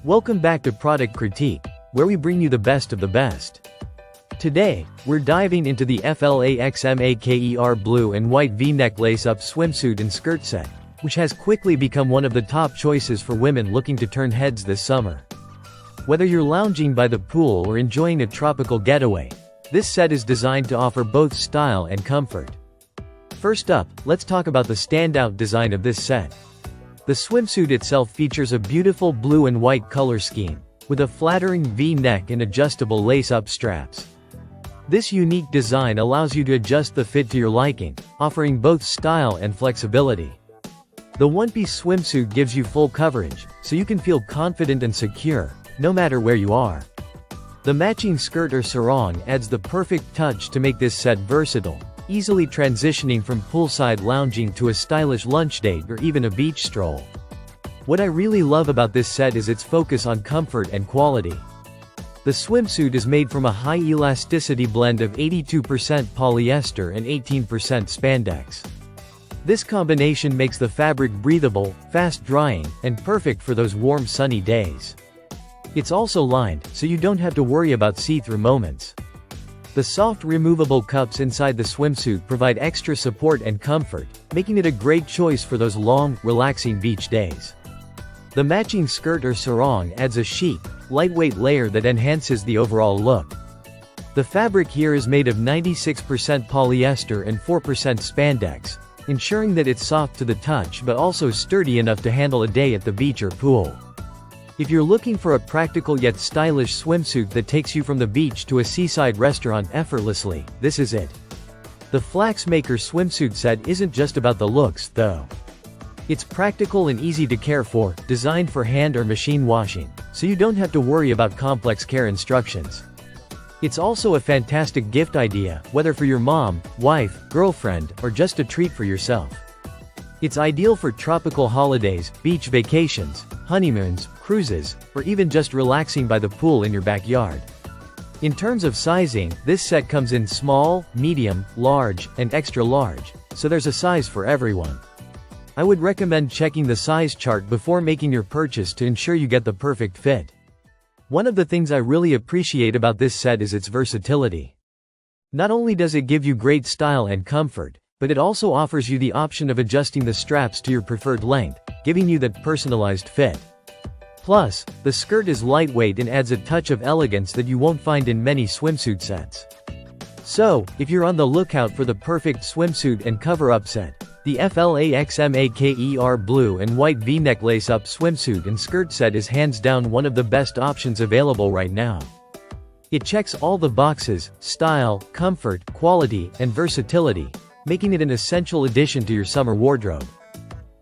Welcome back to Product Critique, where we bring you the best of the best. Today, we're diving into the FLAXMAKER blue and white V-neck lace-up swimsuit and skirt set, which has quickly become one of the top choices for women looking to turn heads this summer. Whether you're lounging by the pool or enjoying a tropical getaway, this set is designed to offer both style and comfort. First up, let's talk about the standout design of this set. The swimsuit itself features a beautiful blue and white color scheme, with a flattering V-neck and adjustable lace-up straps. This unique design allows you to adjust the fit to your liking, offering both style and flexibility. The one-piece swimsuit gives you full coverage, so you can feel confident and secure, no matter where you are. The matching skirt or sarong adds the perfect touch to make this set versatile, easily transitioning from poolside lounging to a stylish lunch date or even a beach stroll. What I really love about this set is its focus on comfort and quality. The swimsuit is made from a high elasticity blend of 82% polyester and 18% spandex. This combination makes the fabric breathable, fast-drying, and perfect for those warm sunny days. It's also lined, so you don't have to worry about see-through moments. The soft removable cups inside the swimsuit provide extra support and comfort, making it a great choice for those long, relaxing beach days. The matching skirt or sarong adds a chic, lightweight layer that enhances the overall look. The fabric here is made of 96% polyester and 4% spandex, ensuring that it's soft to the touch but also sturdy enough to handle a day at the beach or pool. If you're looking for a practical yet stylish swimsuit that takes you from the beach to a seaside restaurant effortlessly, this is it. The FLAXMAKER swimsuit set isn't just about the looks, though. It's practical and easy to care for, designed for hand or machine washing, so you don't have to worry about complex care instructions. It's also a fantastic gift idea, whether for your mom, wife, girlfriend, or just a treat for yourself. It's ideal for tropical holidays, beach vacations, honeymoons, cruises, or even just relaxing by the pool in your backyard. In terms of sizing, this set comes in small, medium, large, and extra large, so there's a size for everyone. I would recommend checking the size chart before making your purchase to ensure you get the perfect fit. One of the things I really appreciate about this set is its versatility. Not only does it give you great style and comfort, but it also offers you the option of adjusting the straps to your preferred length, giving you that personalized fit. Plus, the skirt is lightweight and adds a touch of elegance that you won't find in many swimsuit sets. So, if you're on the lookout for the perfect swimsuit and cover-up set, the FLAXMAKER blue and white V-neck lace-up swimsuit and skirt set is hands down one of the best options available right now. It checks all the boxes: style, comfort, quality, and versatility, making it an essential addition to your summer wardrobe.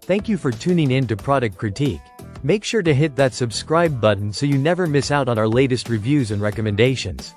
Thank you for tuning in to Product Critique. Make sure to hit that subscribe button so you never miss out on our latest reviews and recommendations.